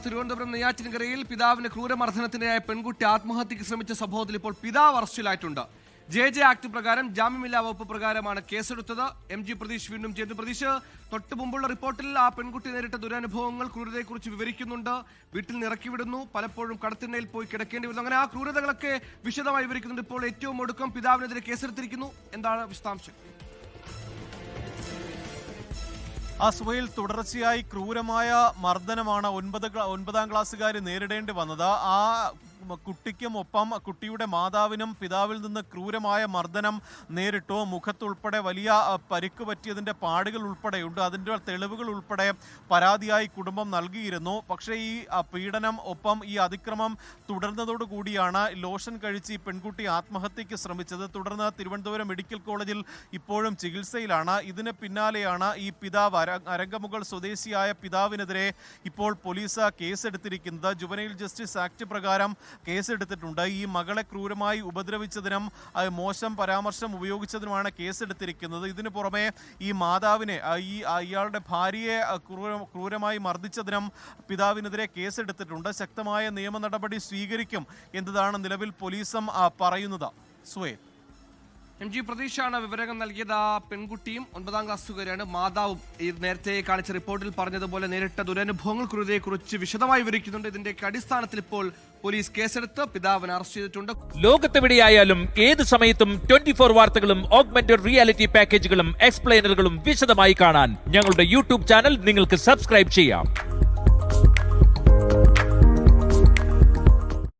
തിരുവനന്തപുരം നെയ്യാറ്റിൻകരയിൽ പിതാവിന് ക്രൂരമർദ്ദനത്തിനിരയായ പെൺകുട്ടി ആത്മഹത്യക്ക് ശ്രമിച്ച സംഭവത്തിൽ ഇപ്പോൾ പിതാവ് അറസ്റ്റിലായിട്ടുണ്ട്. JJ ആക്ട് പ്രകാരം ജാമ്യമില്ലാ വകുപ്പ് പ്രകാരമാണ് കേസെടുത്തത്. MG പ്രതീഷ് വീണ്ടും ചെയ്തു. പ്രതീഷ്, തൊട്ടു മുമ്പുള്ള റിപ്പോർട്ടിൽ ആ പെൺകുട്ടി നേരിട്ട ദുരനുഭവങ്ങൾ, ക്രൂരതയെക്കുറിച്ച് വിവരിക്കുന്നുണ്ട്. വീട്ടിൽ നിന്ന് ഇറക്കി വിടുന്നു, പലപ്പോഴും കടത്തിണ്ണയിൽ പോയി കിടക്കേണ്ടി വരുന്നു, അങ്ങനെ ആ ക്രൂരതകളൊക്കെ വിശദമായി വിവരിക്കുന്നുണ്ട്. ഇപ്പോൾ ഏറ്റവും ഒടുക്കം പിതാവിനെതിരെ കേസെടുത്തിരിക്കുന്നു. എന്താണ് വിശദാംശം? സുഹൈൽ, തുടർച്ചയായി ക്രൂരമായ മർദ്ദനമാണ് ഒൻപതാം ക്ലാസ്സുകാരി നേരിടേണ്ടി വന്നത്. ആ കുട്ടിക്കും ഒപ്പം കുട്ടിയുടെ മാതാവിനും പിതാവിൽ നിന്ന് ക്രൂരമായ മർദ്ദനം നേരിട്ടു. മുഖത്തുൾപ്പെടെ വലിയ പരിക്ക് പറ്റിയതിൻ്റെ പാടുകൾ ഉൾപ്പെടെയുണ്ട്. അതിൻ്റെ തെളിവുകൾ ഉൾപ്പെടെ പരാതിയായി കുടുംബം നൽകിയിരുന്നു. പക്ഷേ ഈ പീഡനം ഒപ്പം ഈ അതിക്രമം തുടർന്നതോടുകൂടിയാണ് ലോഷൻ കഴിച്ച് ഈ പെൺകുട്ടി ആത്മഹത്യക്ക് ശ്രമിച്ചത്. തുടർന്ന് തിരുവനന്തപുരം മെഡിക്കൽ കോളേജിൽ ഇപ്പോഴും ചികിത്സയിലാണ്. ഇതിന് പിന്നാലെയാണ് ഈ പിതാവ്, അരങ്കമുകൾ സ്വദേശിയായ പിതാവിനെതിരെ ഇപ്പോൾ പോലീസ് കേസെടുത്തിരിക്കുന്നത്. ജുവനൈൽ ജസ്റ്റിസ് ആക്ട് പ്രകാരം കേസെടുത്തിട്ടുണ്ട്. ഈ മകളെ ക്രൂരമായി ഉപദ്രവിച്ചതിനും മോശം പരാമർശം ഉപയോഗിച്ചതിനുമാണ് കേസെടുത്തിരിക്കുന്നത്. ഇതിനു പുറമെ ഈ മാതാവിനെ, ഇയാളുടെ ഭാര്യയെ ക്രൂരമായി മർദ്ദിച്ചതിനും പിതാവിനെതിരെ കേസെടുത്തിട്ടുണ്ട്. ശക്തമായ നിയമ നടപടി സ്വീകരിക്കും എന്നതാണ് നിലവിൽ പോലീസും പറയുന്നത്. സുഹൈൽ, MG പ്രതീഷാണ് വിവരങ്ങൾ നൽകിയത്. ആ പെൺകുട്ടിയും 9ാം ക്ലാസ്സുകാരാണ്. മാതാവും ഈ നേരത്തെ കാണിച്ച റിപ്പോർട്ടിൽ പറഞ്ഞതുപോലെ നേരിട്ട ദുരനുഭവങ്ങൾ, ക്രൂരതയെക്കുറിച്ച് വിശദമായി വിവരിക്കുന്നുണ്ട്. ഇതിന്റെയൊക്കെ അടിസ്ഥാനത്തിൽ ഇപ്പോൾ പോലീസ് കേസെടുത്ത് പിതാവിനെ അറസ്റ്റ് ചെയ്തിട്ടുണ്ട്. ലോകത്തെവിടെയായാലും ഏത് സമയത്തും 24 വാർത്തകളും ഓഗ്മെന്റഡ് റിയാലിറ്റി പാക്കേജുകളും എക്സ്പ്ലെയിനറുകളും വിശദമായി കാണാൻ ഞങ്ങളുടെ YouTube ചാനൽ നിങ്ങൾക്ക് സബ്സ്ക്രൈബ് ചെയ്യാം.